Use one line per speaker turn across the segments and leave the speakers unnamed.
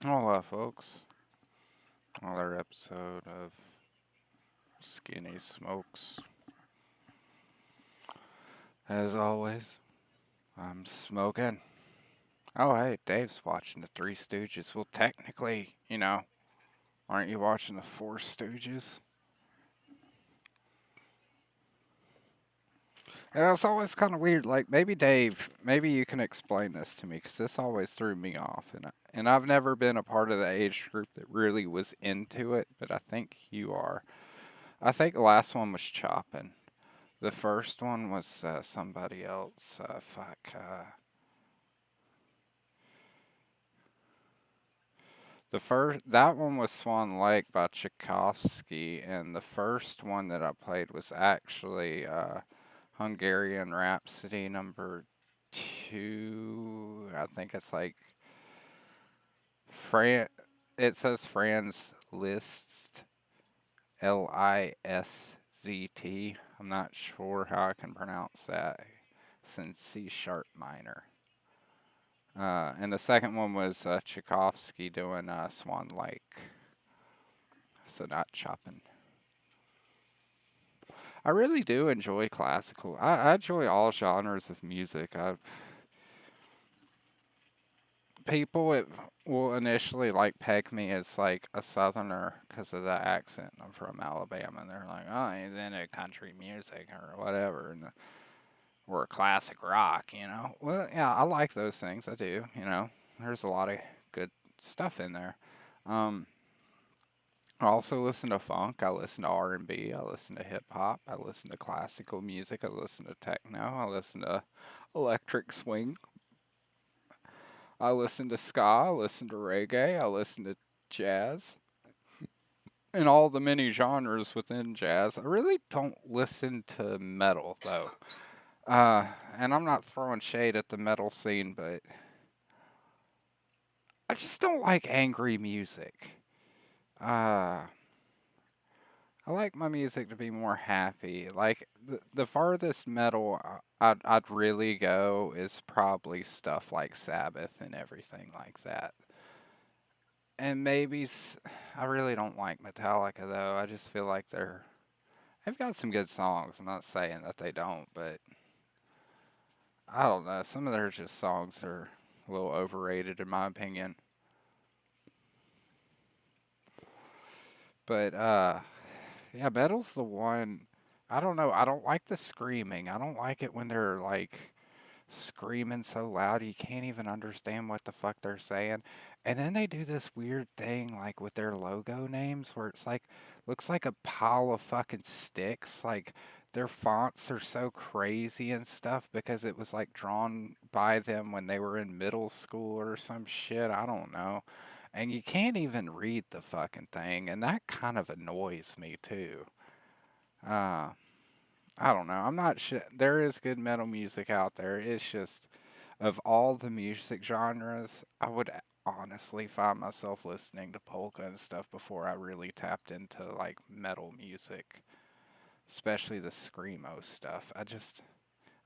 Hola, folks. Another episode of Skinny Smokes. As always, I'm smoking. Oh, hey, Dave's watching the Three Stooges. Well, technically, aren't you watching the Four Stooges? Yeah, it's always kind of weird. Like, maybe Dave, maybe you can explain this to me, because this always threw me off. And I've never been a part of the age group that really was into it, but I think you are. I think the last one was Choppin'. The first one was somebody else. Fuck. The first that one was Swan Lake by Tchaikovsky, and the first one that I played was actually Hungarian Rhapsody number 2. I think it's like Fran. It says Franz Liszt, Liszt. I'm not sure how I can pronounce that. It's in C sharp minor. And the second one was Tchaikovsky doing Swan Lake, so not Chopin. I really do enjoy classical. I enjoy all genres of music. People will initially like peg me as like a southerner because of the accent. I'm from Alabama, and they're like, "Oh, he's into country music or whatever," or classic rock. Well, yeah, I like those things. I do. There's a lot of good stuff in there. Um, I also listen to funk. I listen to R&B. I listen to hip hop. I listen to classical music. I listen to techno. I listen to electric swing. I listen to ska. I listen to reggae. I listen to jazz and all the many genres within jazz. I really don't listen to metal though. And I'm not throwing shade at the metal scene, but I just don't like angry music. Uh, I like my music to be more happy. Like the farthest metal I'd really go is probably stuff like Sabbath and everything like that. And I really don't like Metallica though. I just feel like they've got some good songs. I'm not saying that they don't, but I don't know. Some of their just songs are a little overrated in my opinion. But yeah, metal's the one. I don't know. I don't like the screaming. I don't like it when they're like screaming so loud you can't even understand what the fuck they're saying. And then they do this weird thing like with their logo names where it's like looks like a pile of fucking sticks. Like their fonts are so crazy and stuff because it was like drawn by them when they were in middle school or some shit. I don't know. And you can't even read the fucking thing, and that kind of annoys me too. Uh, I don't know. I'm not sure. There is good metal music out there. It's just, of all the music genres, I would honestly find myself listening to polka and stuff before I really tapped into like metal music, especially the screamo stuff.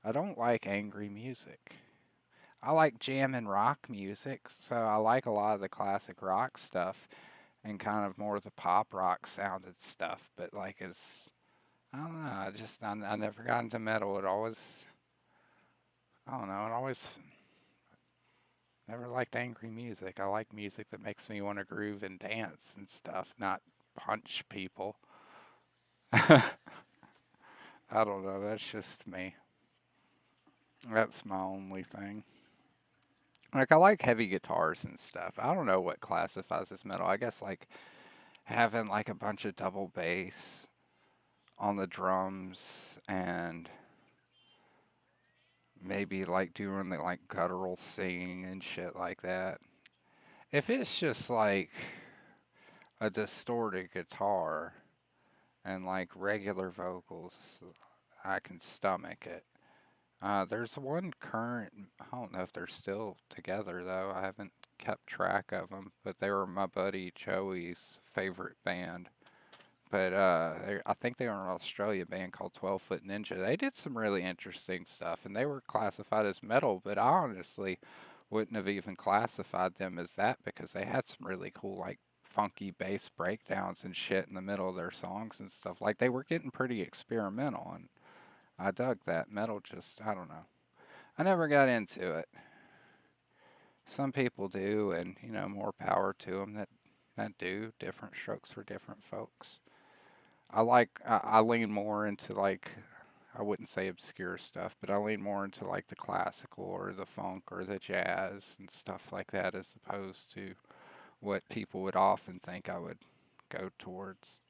I don't like angry music. I like jam and rock music, so I like a lot of the classic rock stuff and kind of more of the pop rock sounded stuff. But like, I don't know. I never got into metal. I don't know. It always never liked angry music. I like music that makes me want to groove and dance and stuff, not punch people. I don't know. That's just me. That's my only thing. Like I like heavy guitars and stuff. I don't know what classifies as metal. I guess like having like a bunch of double bass on the drums and maybe like doing the like guttural singing and shit like that. If it's just like a distorted guitar and like regular vocals, I can stomach it. There's one current, I don't know if they're still together though. I haven't kept track of them, but they were my buddy Joey's favorite band. But I think they were an Australian band called 12 Foot Ninja. They did some really interesting stuff, and they were classified as metal. But I honestly wouldn't have even classified them as that because they had some really cool, like, funky bass breakdowns and shit in the middle of their songs and stuff. Like, they were getting pretty experimental, and I dug that. Metal just, I don't know. I never got into it. Some people do, and, more power to them that do. Different strokes for different folks. I lean more into, like, I wouldn't say obscure stuff, but I lean more into like the classical or the funk or the jazz and stuff like that as opposed to what people would often think I would go towards.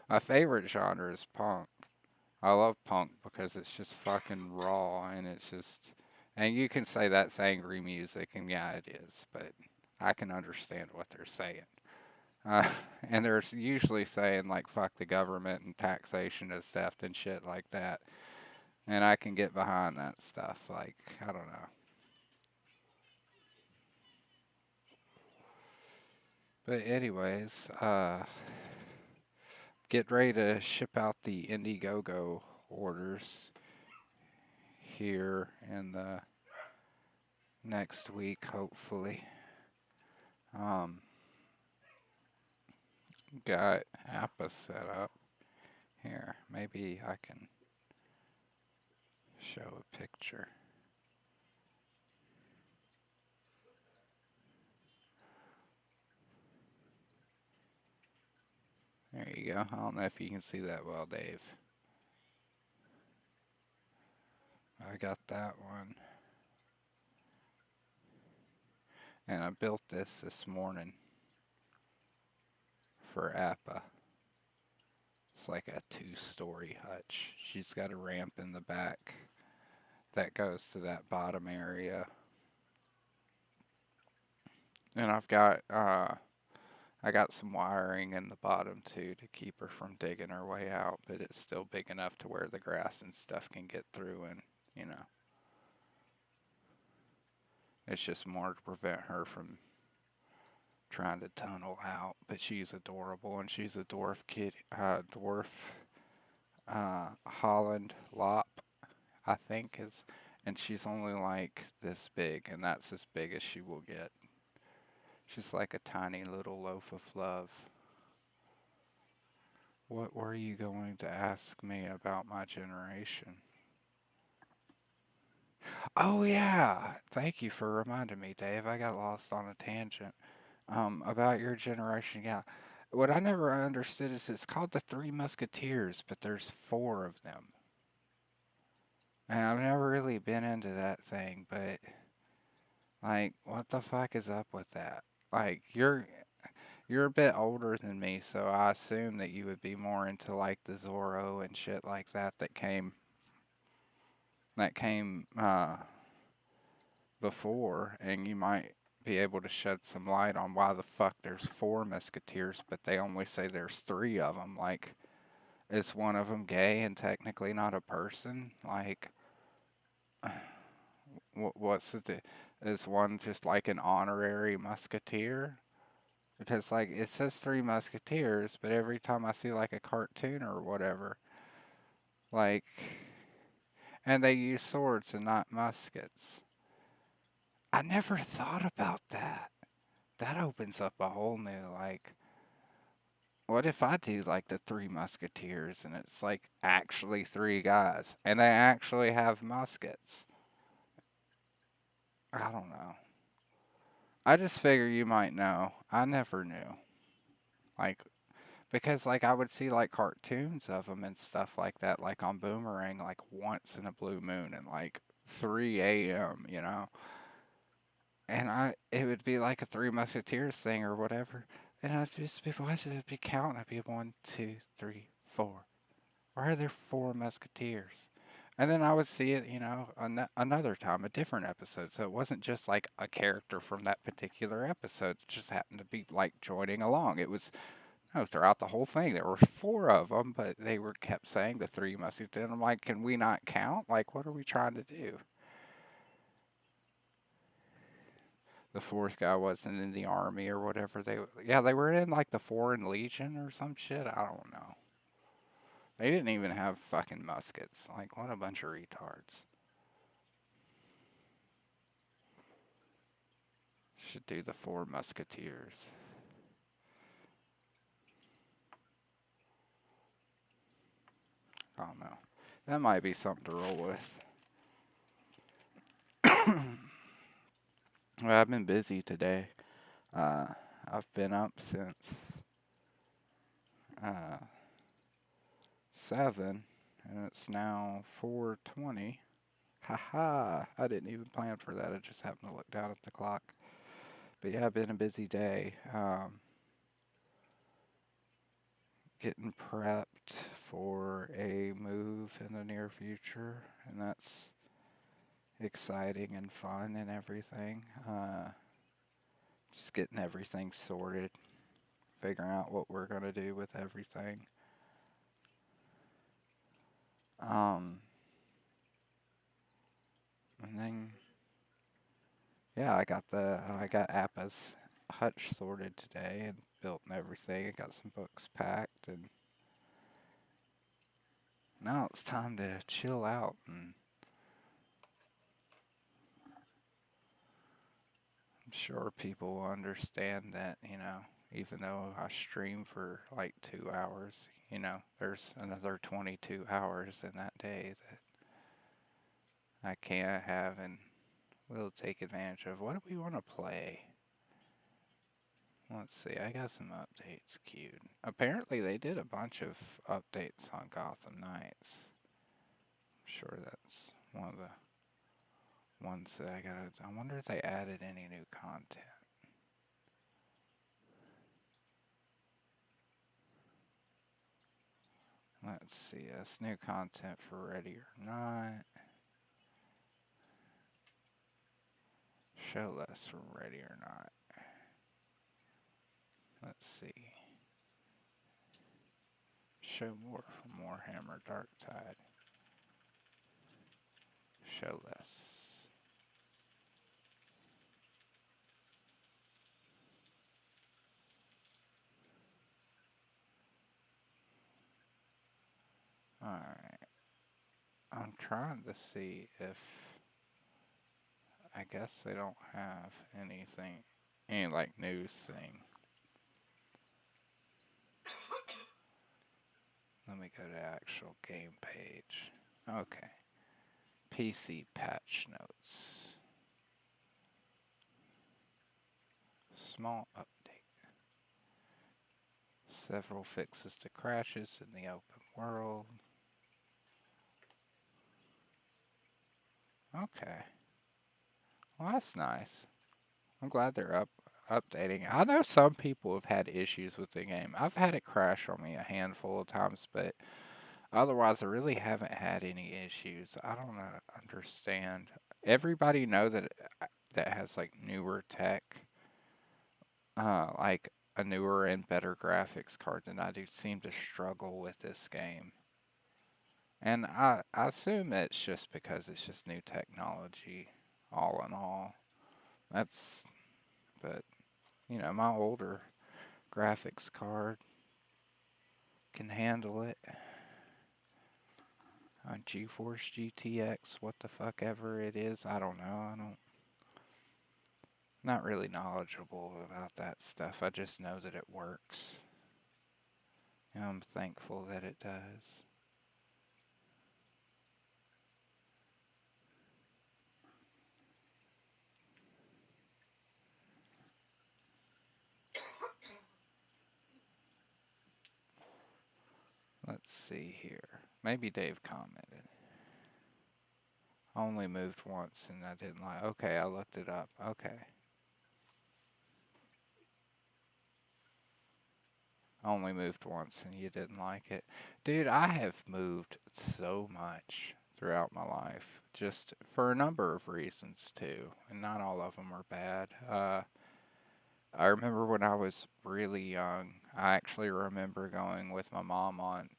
My favorite genre is punk. I love punk because it's just fucking raw and it's just, and you can say that's angry music, and yeah, it is, but I can understand what they're saying. Uh, and they're usually saying like fuck the government and taxation is theft and shit like that. And I can get behind that stuff. Like, I don't know. But anyways, get ready to ship out the Indiegogo orders here in the next week, hopefully. Um, got Appa set up here. Maybe I can show a picture. There you go. I don't know if you can see that well, Dave. I got that one. And I built this morning for Appa. It's like a two-story hutch. She's got a ramp in the back that goes to that bottom area. And I got some wiring in the bottom too to keep her from digging her way out, but it's still big enough to where the grass and stuff can get through, and you know, it's just more to prevent her from trying to tunnel out. But she's adorable, and she's a dwarf Holland Lop, I think is, and she's only like this big, and that's as big as she will get. She's like a tiny little loaf of love. What were you going to ask me about my generation? Oh yeah, thank you for reminding me, Dave. I got lost on a tangent. About your generation, yeah. What I never understood is it's called the Three Musketeers, but there's four of them. And I've never really been into that thing, but like, what the fuck is up with that? Like, you're a bit older than me, so I assume that you would be more into like the Zorro and shit like that that came before, and you might be able to shed some light on why the fuck there's four Musketeers, but they only say there's three of them. Like, is one of them gay and technically not a person? Like, what's is one just like an honorary Musketeer? Because like it says Three Musketeers, but every time I see like a cartoon or whatever, like, and they use swords and not muskets. I never thought about that. That opens up a whole new like. What if I do like the Three Musketeers and it's like actually three guys and they actually have muskets? I don't know. I just figure you might know. I never knew. Like, because like I would see like cartoons of them and stuff like that, like on Boomerang, like once in a blue moon and like 3 a.m. And it would be like a Three Musketeers thing or whatever, and I'd just be watching, it'd be counting, I'd be one, two, three, four. Why are there four Musketeers? And then I would see it, another time, a different episode. So it wasn't just like a character from that particular episode. It just happened to be like joining along. It was no, throughout the whole thing, there were four of them, but they were kept saying the Three Musketeers. And I'm like, can we not count? Like, what are we trying to do? The fourth guy wasn't in the army or whatever. They were in like the Foreign Legion or some shit. I don't know. They didn't even have fucking muskets. Like, what a bunch of retards. Should do the Four Musketeers. I don't know. That might be something to roll with. Well, I've been busy today. Uh, I've been up since uh, 7, and it's now 4:20. Haha, I didn't even plan for that. I just happened to look down at the clock. But yeah, been a busy day. Getting prepped for a move in the near future, and that's exciting and fun and everything. Just getting everything sorted, figuring out what we're gonna do with everything. Um, and then yeah, I got Appa's hutch sorted today and built and everything. I got some books packed, and now it's time to chill out. And I'm sure people will understand that, even though I stream for like 2 hours, there's another 22 hours in that day that I can't have and will take advantage of. What do we want to play? Let's see, I got some updates queued. Apparently, they did a bunch of updates on Gotham Knights. I'm sure that's one of the ones that I gotta. I wonder if they added any new content. Let's see, that's new content for Ready or Not. Show less from Ready or Not. Let's see. Show more from Warhammer Dark Tide. Show less. Alright. I'm trying to see if. I guess they don't have anything. Any like news thing. Let me go to actual game page. Okay. PC patch notes. Small update. Several fixes to crashes in the open world. Okay. Well, that's nice. I'm glad they're updating. I know some people have had issues with the game. I've had it crash on me a handful of times, but otherwise, I really haven't had any issues. I don't understand. Everybody know that has like newer tech, like a newer and better graphics card than I do, seem to struggle with this game. And I assume it's just because it's just new technology, all in all. That's, but my older graphics card can handle it. GeForce GTX, what the fuck ever it is, I don't know. Not really knowledgeable about that stuff. I just know that it works. And I'm thankful that it does. Let's see here. Maybe Dave commented. I only moved once and I didn't like. Okay, I looked it up. Okay. I only moved once and you didn't like it. Dude, I have moved so much throughout my life, just for a number of reasons too, and not all of them are bad. I remember when I was really young, I actually remember going with my mom on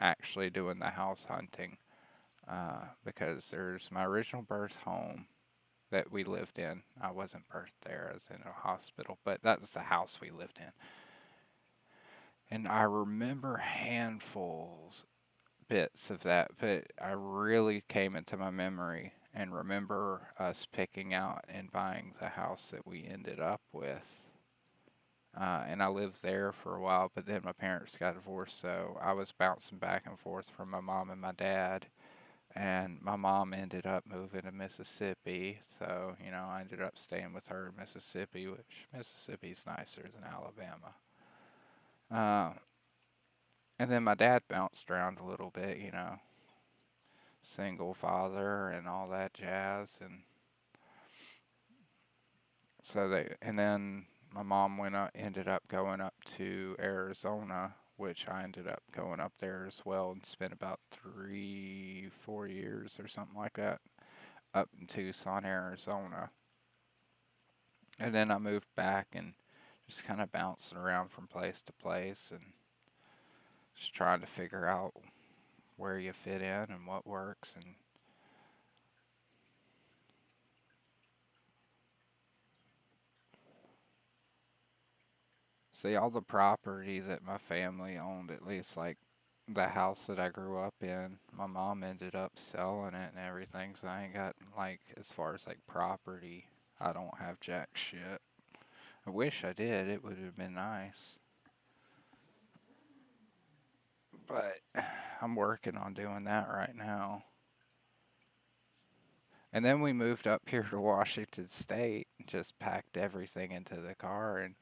actually doing the house hunting because there's my original birth home that we lived in. I wasn't birthed there, I was in a hospital, but that's the house we lived in. And I remember handfuls bits of that, but I really came into my memory and remember us picking out and buying the house that we ended up with. And I lived there for a while, but then my parents got divorced, so I was bouncing back and forth from my mom and my dad. And my mom ended up moving to Mississippi, so I ended up staying with her in Mississippi, which Mississippi's nicer than Alabama. Uh, and then my dad bounced around a little bit, single father and all that jazz, and and then my mom ended up going up to Arizona, which I ended up going up there as well and spent about 3, 4 years or something like that up in Tucson, Arizona. And then I moved back and just kind of bouncing around from place to place and just trying to figure out where you fit in and what works. And see, all the property that my family owned, at least like the house that I grew up in, my mom ended up selling it and everything. So I ain't got, like, as far as like property, I don't have jack shit. I wish I did, it would have been nice. But I'm working on doing that right now. And then we moved up here to Washington State and just packed everything into the car, and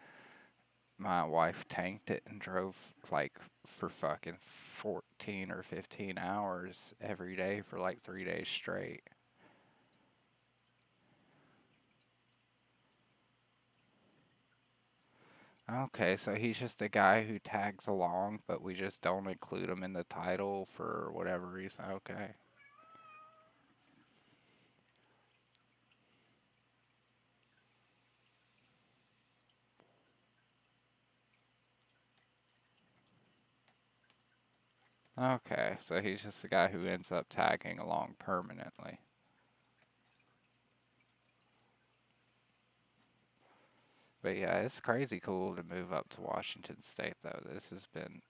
my wife tanked it and drove like for fucking 14 or 15 hours every day for like 3 days straight. Okay, so he's just a guy who tags along, but we just don't include him in the title for whatever reason. Okay. Okay, so he's just the guy who ends up tagging along permanently. But yeah, it's crazy cool to move up to Washington State, though. This has been.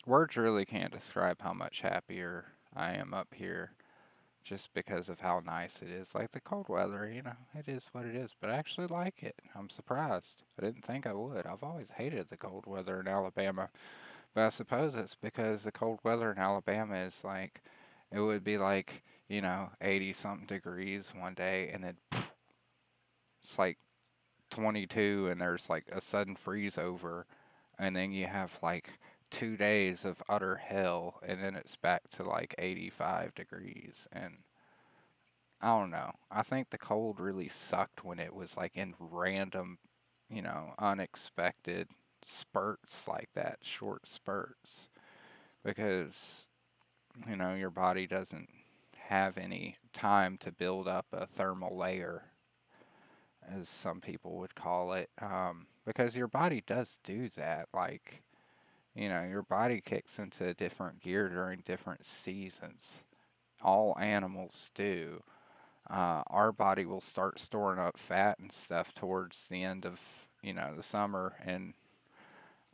Words really can't describe how much happier I am up here just because of how nice it is. Like the cold weather, it is what it is, but I actually like it. I'm surprised. I didn't think I would. I've always hated the cold weather in Alabama, but I suppose it's because the cold weather in Alabama is like, it would be like, 80 something degrees one day, and then it's like 22, and there's like a sudden freeze over, and then you have like 2 days of utter hell, and then it's back to like 85 degrees. And I don't know. I think the cold really sucked when it was like in random, unexpected spurts like that, short spurts, because, your body doesn't have any time to build up a thermal layer, as some people would call it, because your body does do that. Like, your body kicks into different gear during different seasons. All animals do. Our body will start storing up fat and stuff towards the end of, the summer, and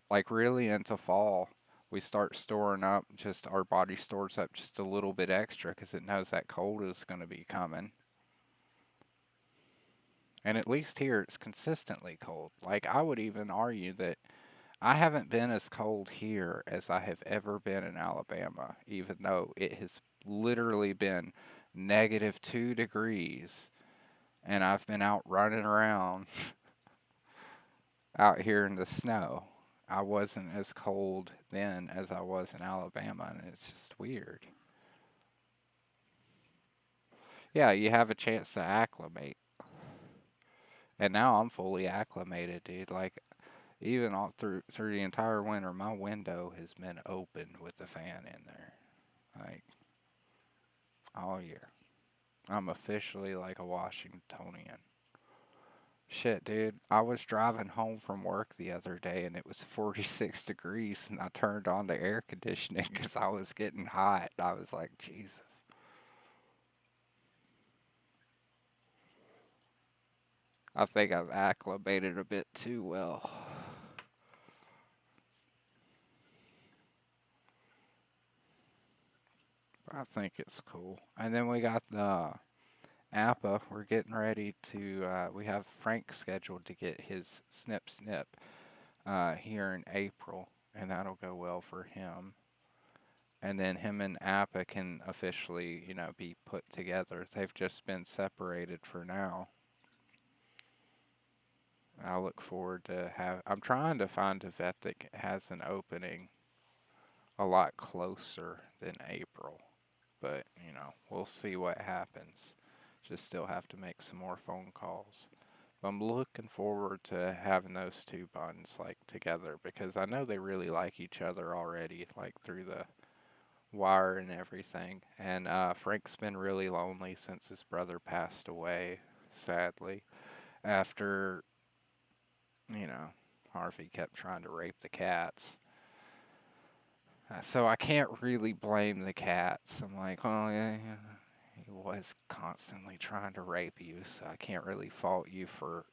like really into fall. We start storing up, just our body stores up just a little bit extra because it knows that cold is going to be coming. And at least here it's consistently cold. Like, I would even argue that I haven't been as cold here as I have ever been in Alabama, even though it has literally been -2 degrees, and I've been out running around out here in the snow. I wasn't as cold then as I was in Alabama, and it's just weird. Yeah, you have a chance to acclimate. And now I'm fully acclimated, dude. Like, even all through the entire winter, my window has been open with the fan in there, like, all year. I'm officially like a Washingtonian. Shit, dude. I was driving home from work the other day and it was 46 degrees, and I turned on the air conditioning because I was getting hot. I was like, Jesus. I think I've acclimated a bit too well. I think it's cool. And then we got the APA. We're getting ready to, we have Frank scheduled to get his snip snip here in April, and that'll go well for him. And then him and APA can officially, be put together. They've just been separated for now. I look forward to have. I'm trying to find a vet that has an opening a lot closer than April, but we'll see what happens. Just still have to make some more phone calls. But I'm looking forward to having those two buns like together because I know they really like each other already, like through the wire and everything. And Frank's been really lonely since his brother passed away, sadly, after you know, Harvey kept trying to rape the cats. So I can't really blame the cats. I'm like, oh yeah, yeah, he was constantly trying to rape you, so I can't really fault you for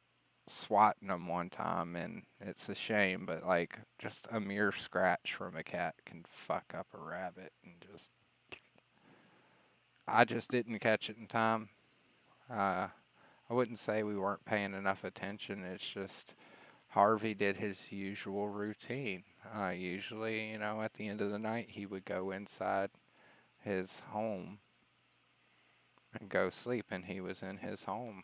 swatting him one time, and it's a shame, but like just a mere scratch from a cat can fuck up a rabbit, and just I just didn't catch it in time. Uh, I wouldn't say we weren't paying enough attention. It's just Harvey did his usual routine. Usually, at the end of the night, he would go inside his home and go sleep, and he was in his home.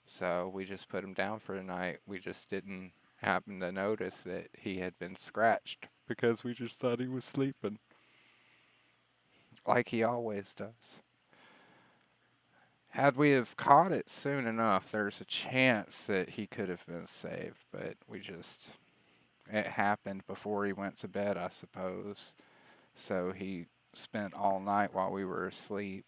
So we just put him down for the night. We just didn't happen to notice that he had been scratched because we just thought he was sleeping, like he always does. Had we have caught it soon enough, there's a chance that he could have been saved, but it happened before he went to bed, I suppose. So he spent all night while we were asleep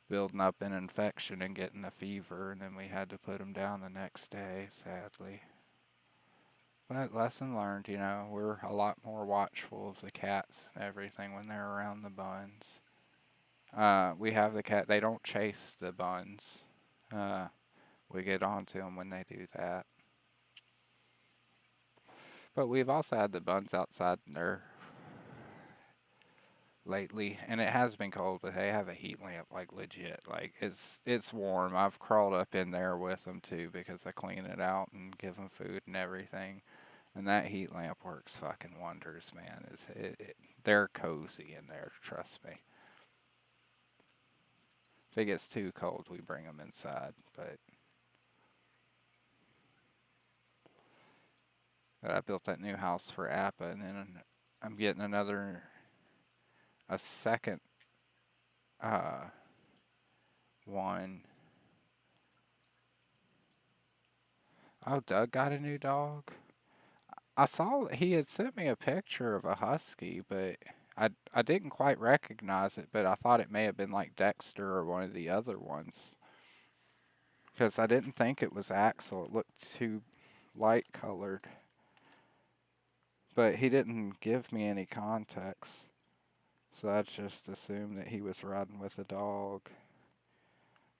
building up an infection and getting a fever, and then we had to put him down the next day, sadly. But lesson learned, we're a lot more watchful of the cats and everything when they're around the buns. We have the cat, they don't chase the buns. Uh, we get on to them when they do that. But we've also had the buns outside there lately, and it has been cold, but they have a heat lamp, like legit. Like it's warm. I've crawled up in there with them too because I clean it out and give them food and everything. And that heat lamp works fucking wonders, man. They're cozy in there, trust me. If it gets too cold, we bring them but I built that new house for Appa, and then I'm getting a second uh, one. Oh, Doug got a new dog. I saw he had sent me a picture of a husky, but I didn't quite recognize it, but I thought it may have been like Dexter or one of the other ones because I didn't think it was Axel. It looked too light colored, but he didn't give me any context, so I just assumed that he was riding with a dog.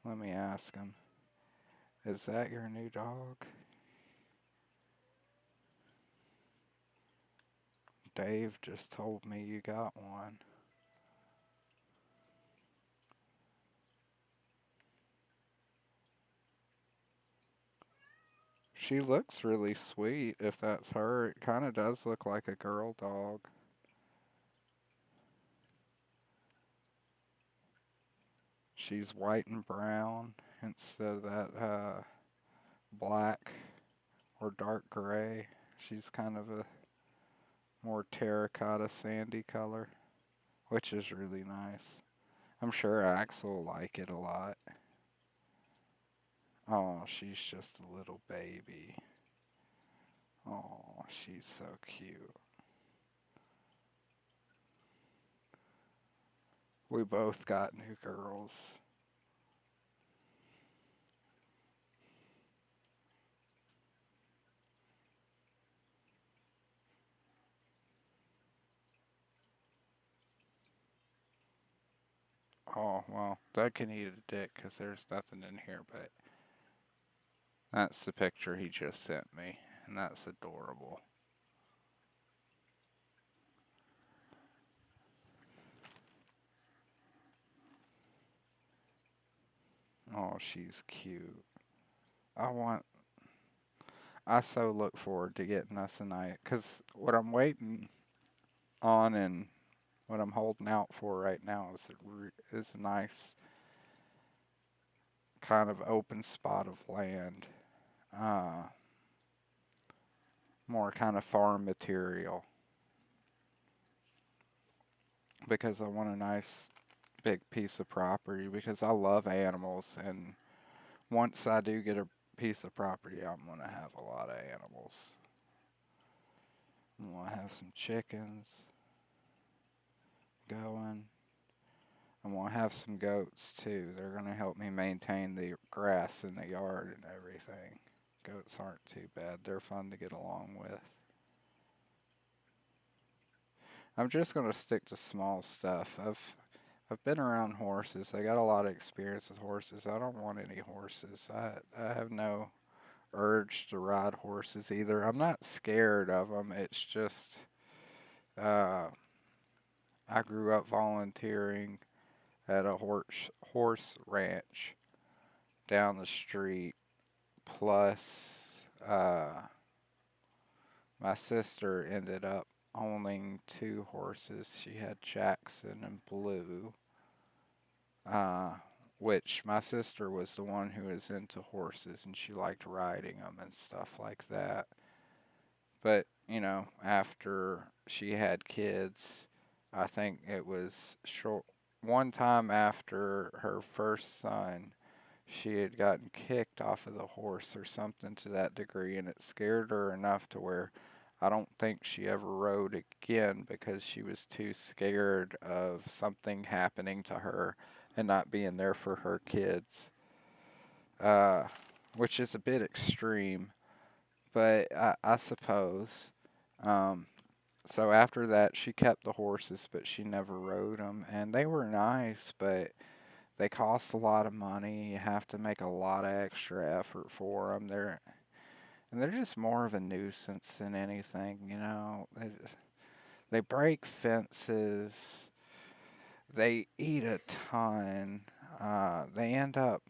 Let me ask him. Is that your new dog? Dave just told me you got one. She looks really sweet if that's her. It kind of does look like a girl dog. She's white and brown instead of that black or dark gray. She's kind of a more terracotta sandy color, which is really nice. I'm sure Axel will like it a lot. Oh, she's just a little baby. Oh, she's so cute. We both got new girls. Oh, well, Doug can eat a dick because there's nothing in here, but that's the picture he just sent me, and that's adorable. Oh, she's cute. I want. I so look forward to getting us a night, cause what I'm waiting on and what I'm holding out for right now is a nice kind of open spot of land, uh, more kind of farm material, because I want a nice big piece of property because I love animals, and once I do get a piece of property, I'm gonna have a lot of animals. I'm gonna have some chickens going. I'm gonna have some goats too. They're gonna help me maintain the grass in the yard and everything. Goats aren't too bad. They're fun to get along with. I'm just gonna stick to small stuff. I've been around horses. I got a lot of experience with horses. I don't want any horses. I have no urge to ride horses either. I'm not scared of them. It's just uh, I grew up volunteering at a horse ranch down the street. Plus, my sister ended up owning two horses. She had Jackson and Blue, uh, which my sister was the one who was into horses and she liked riding them and stuff like that. But, after she had kids, I think it was short. One time after her first son, she had gotten kicked off of the horse or something to that degree, and it scared her enough to where I don't think she ever rode again because she was too scared of something happening to her and not being there for her kids, uh, which is a bit extreme, but I suppose. Um, so after that, she kept the horses, but she never rode them, and they were nice, but they cost a lot of money. You have to make a lot of extra effort for them. They're just more of a nuisance than anything, you know. They break fences. They eat a ton. They end up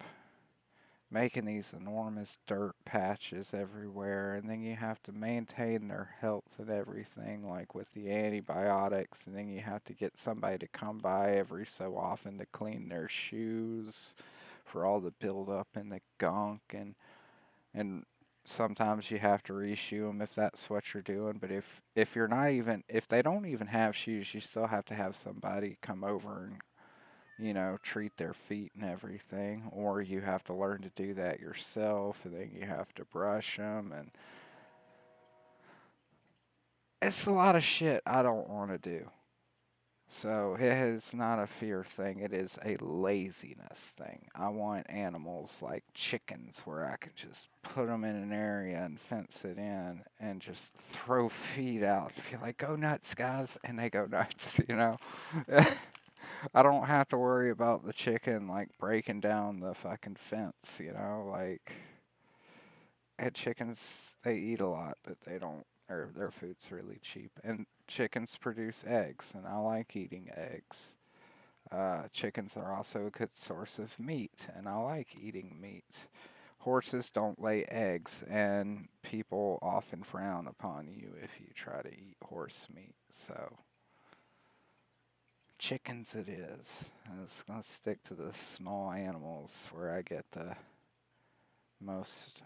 making these enormous dirt patches everywhere, and then you have to maintain their health and everything, like with the antibiotics, and then you have to get somebody to come by every so often to clean their shoes for all the buildup and the gunk, and sometimes you have to reshoe them if that's what you're doing. But if you're not even if they don't even have shoes, you still have to have somebody come over and treat their feet and everything, or you have to learn to do that yourself, and then you have to brush them, and it's a lot of shit I don't want to do. So it is not a fear thing, it is a laziness thing. I want animals like chickens where I can just put them in an area and fence it in and just throw feed out. Be like, go nuts, guys, and they go nuts. I don't have to worry about the chicken like breaking down the fucking fence. Like, and chickens, they eat a lot, but they don't, or their food's really cheap. And chickens produce eggs, and I like eating eggs. Chickens are also a good source of meat, and I like eating meat. Horses don't lay eggs, and people often frown upon you if you try to eat horse meat. So, chickens it is. I'm just gonna stick to the small animals where I get the most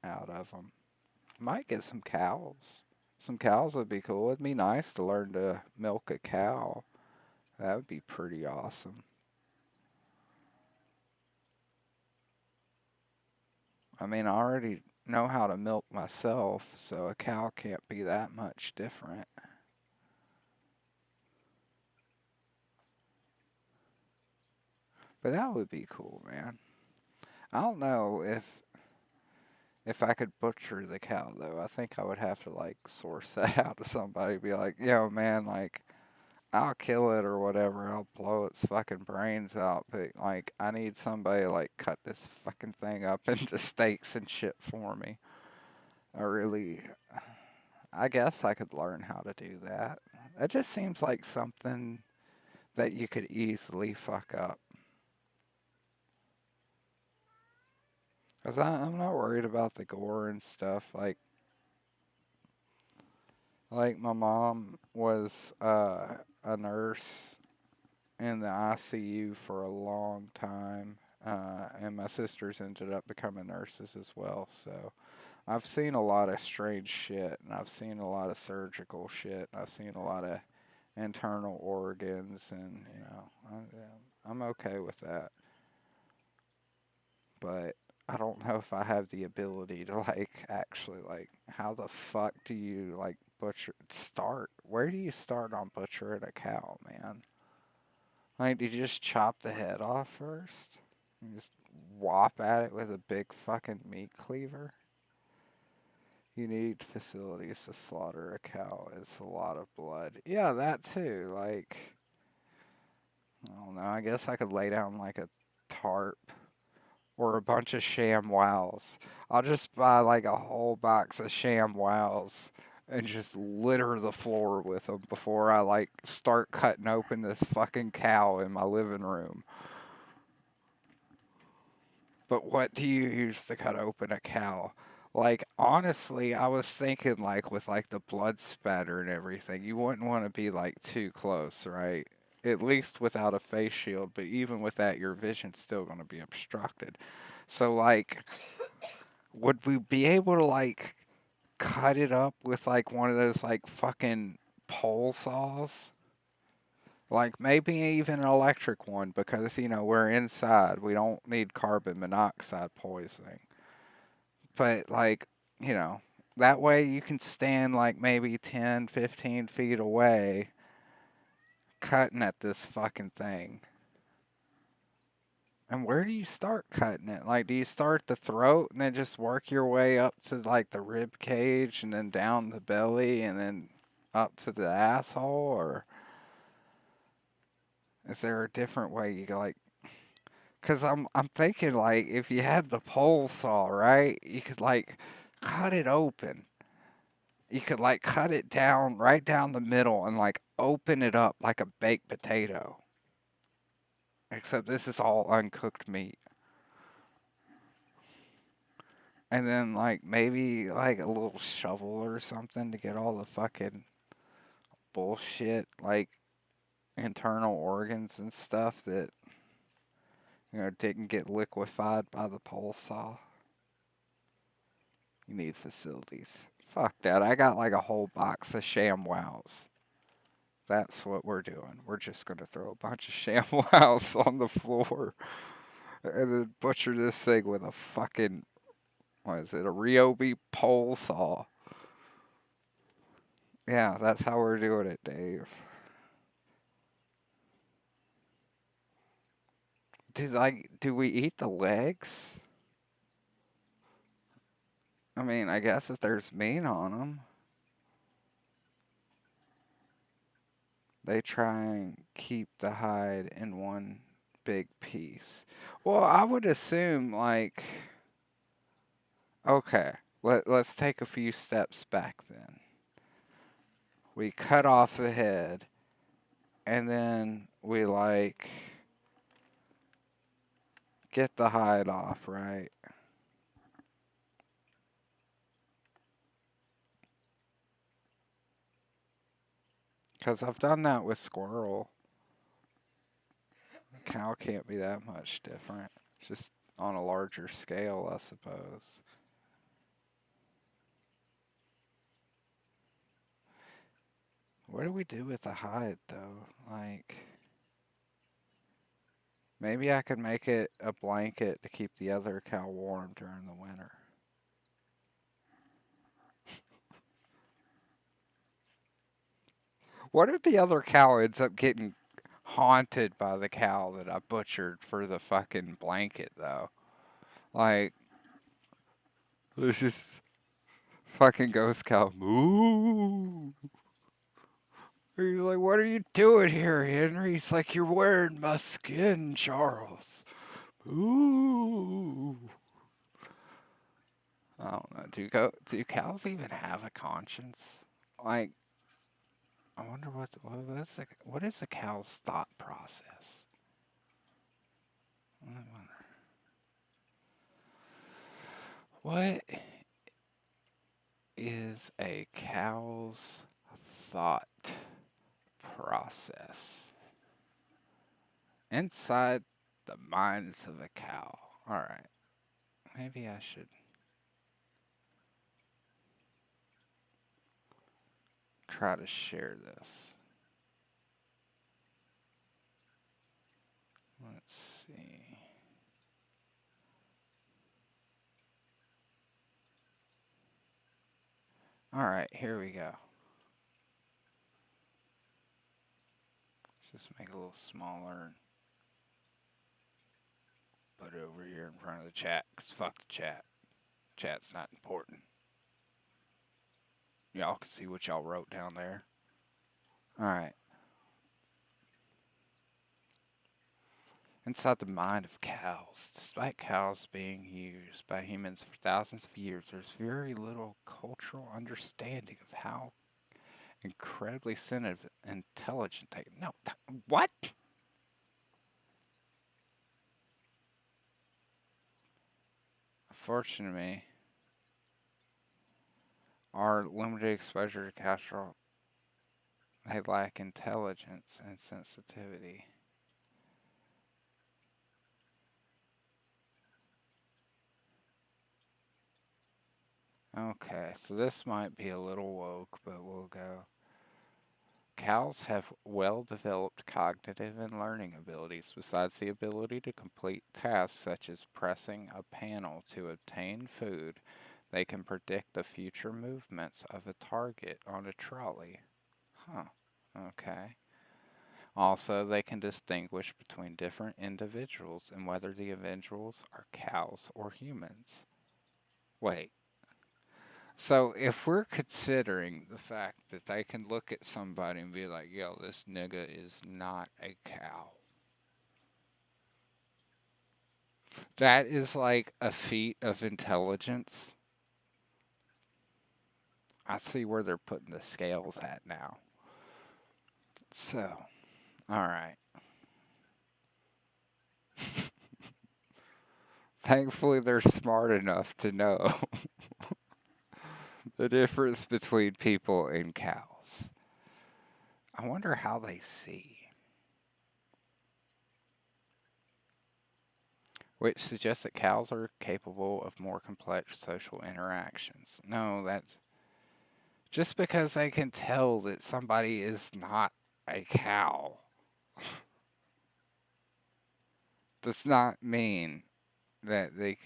out of them. Might get some cows. Some cows would be cool. It'd be nice to learn to milk a cow. That would be pretty awesome. I mean, I already know how to milk myself, so a cow can't be that much different. But that would be cool, man. I don't know if I could butcher the cow though. I think I would have to like source that out to somebody. Be like, yo, man, like I'll kill it or whatever. I'll blow its fucking brains out. But like, I need somebody to like cut this fucking thing up into steaks and shit for me. I really, I guess I could learn how to do that. That just seems like something that you could easily fuck up. Cause I'm not worried about the gore and stuff. Like my mom was a nurse in the ICU for a long time, and my sisters ended up becoming nurses as well. So I've seen a lot of strange shit, and I've seen a lot of surgical shit, and I've seen a lot of internal organs, and I'm okay with that. But I don't know if I have the ability to like actually like how the fuck do you like butcher start? Where do you start on butchering a cow, man? Like, do you just chop the head off first? You just whop at it with a big fucking meat cleaver? You need facilities to slaughter a cow. It's a lot of blood. Yeah, that too. Like, I don't know. I guess I could lay down like a tarp or a bunch of sham wows. I'll just buy like a whole box of sham wows and just litter the floor with them before I like start cutting open this fucking cow in my living room. But what do you use to cut open a cow? Like honestly, I was thinking like with like the blood spatter and everything, you wouldn't want to be like too close, right? At least without a face shield, but even with that, your vision's still going to be obstructed. So like, would we be able to like cut it up with like one of those like fucking pole saws? Like maybe even an electric one because we're inside. We don't need carbon monoxide poisoning. But like, you know, that way you can stand like maybe 10, 15 feet away cutting at this fucking thing. And where do you start cutting it? Like, do you start the throat and then just work your way up to like the rib cage and then down the belly and then up to the asshole? Or is there a different way you like? Cause I'm thinking like if you had the pole saw, right, you could like cut it open. You could like cut it down right down the middle and like open it up like a baked potato. Except this is all uncooked meat. And then like maybe like a little shovel or something to get all the fucking bullshit like internal organs and stuff that didn't get liquefied by the pole saw. You need facilities. Fuck that. I got like a whole box of sham wows. That's what we're doing. We're just gonna throw a bunch of sham wows on the floor and then butcher this thing with a fucking what is it? A Ryobi pole saw. Yeah, that's how we're doing it, Dave. Do we eat the legs? I mean, I guess if there's meat on them, they try and keep the hide in one big piece. Well, I would assume like okay, let's take a few steps back then. We cut off the head and then we like get the hide off, right? Because I've done that with squirrel. Cow can't be that much different. It's just on a larger scale, I suppose. What do we do with the hide, though? Like, maybe I could make it a blanket to keep the other cow warm during the winter. What if the other cow ends up getting haunted by the cow that I butchered for the fucking blanket, though? Like, this is fucking ghost cow. Moo. He's like, what are you doing here, Henry? He's like, you're wearing my skin, Charles. Ooh. I don't know. Do cows even have a conscience? Like, I wonder what is the cow's thought process? What is a cow's thought process? Inside the minds of a cow. Alright, maybe I should try to share this. Let's see. Alright, here we go. Let's just make it a little smaller and put it over here in front of the chat, because fuck the chat. Chat's not important. Y'all can see what y'all wrote down there. Alright. Inside the mind of cows, despite cows being used by humans for thousands of years, there's very little cultural understanding of how incredibly sensitive, intelligent they. No, what? Unfortunately, our limited exposure to castrol, they lack intelligence and sensitivity. Okay, so this might be a little woke, but we'll go. Cows have well developed cognitive and learning abilities besides the ability to complete tasks such as pressing a panel to obtain food. They can predict the future movements of a target on a trolley. Huh. Okay. Also, they can distinguish between different individuals and whether the individuals are cows or humans. Wait. So, if we're considering the fact that they can look at somebody and be like, yo, this nigga is not a cow, that is like a feat of intelligence. I see where they're putting the scales at now. So, alright. Thankfully, they're smart enough to know the difference between people and cows. I wonder how they see. Which suggests that cows are capable of more complex social interactions. No, that's just because they can tell that somebody is not a cow does not mean that they.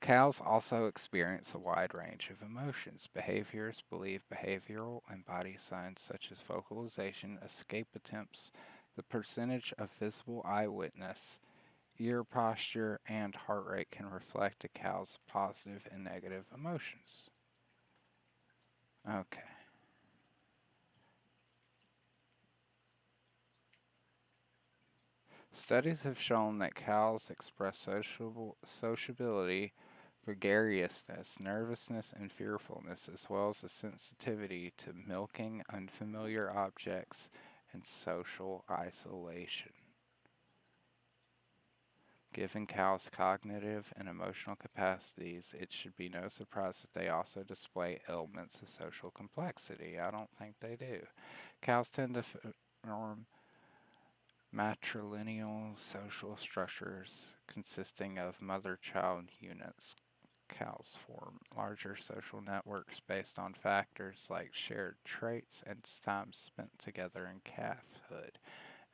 Cows also experience a wide range of emotions. Behaviors believe behavioral and body signs such as vocalization, escape attempts, the percentage of visible eyewitness, ear posture, and heart rate can reflect a cow's positive and negative emotions. Okay. Studies have shown that cows express sociability, gregariousness, nervousness, and fearfulness, as well as a sensitivity to milking, unfamiliar objects, and social isolation. Given cows' cognitive and emotional capacities, it should be no surprise that they also display elements of social complexity. I don't think they do. Cows tend to form matrilineal social structures consisting of mother-child units. Cows form larger social networks based on factors like shared traits and time spent together in calfhood.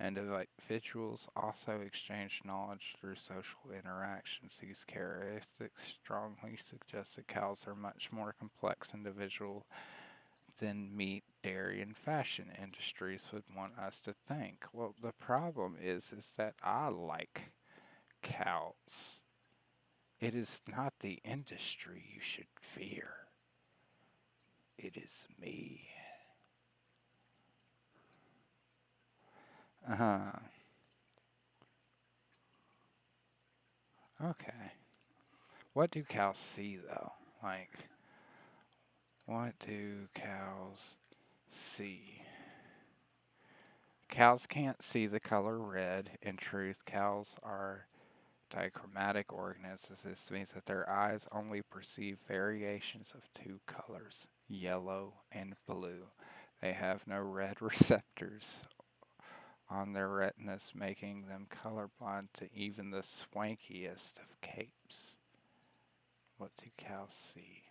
And individuals also exchange knowledge through social interactions. These characteristics strongly suggest that cows are much more complex individuals than meat, dairy, and fashion industries would want us to think. Well, the problem is that I like cows. It is not the industry you should fear. It is me. Uh-huh. Okay. What do cows see though? Like, what do cows see? Cows can't see the color red. In truth, cows are dichromatic organisms. This means that their eyes only perceive variations of two colors, yellow and blue. They have no red receptors on their retinas, making them colorblind to even the swankiest of capes. What do cows see?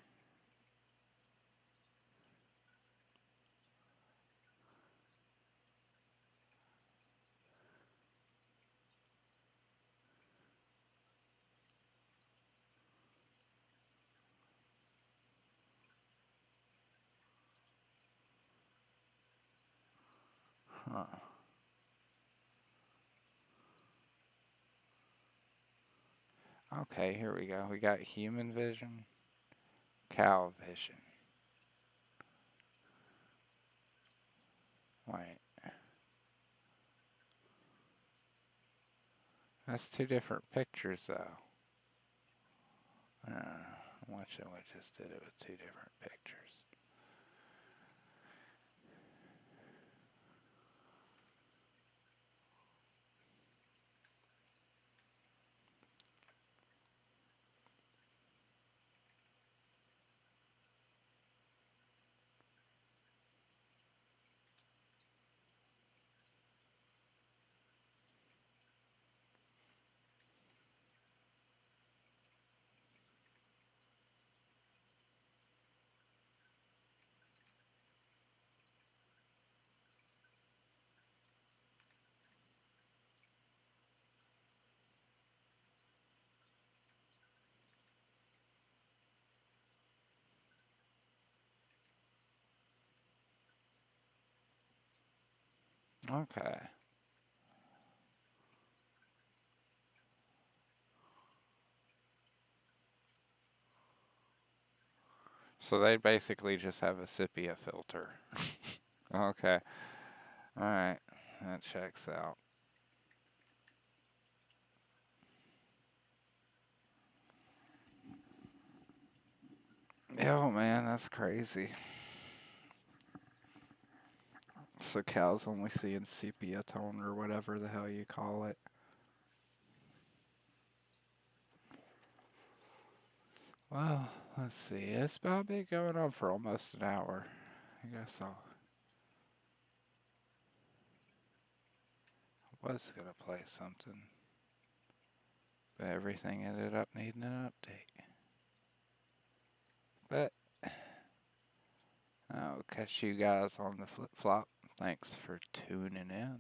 Huh. Okay, here we go. We got human vision, cow vision. Wait, that's two different pictures though. What should we just did it with two different pictures? Okay. So they basically just have a sepia filter. Okay. Alright. That checks out. Oh man, that's crazy. So cows only see in sepia tone or whatever the hell you call it. Well, let's see. It's about been going on for almost an hour. I guess I was gonna play something, but everything ended up needing an update. But I'll catch you guys on the flip flop. Thanks for tuning in.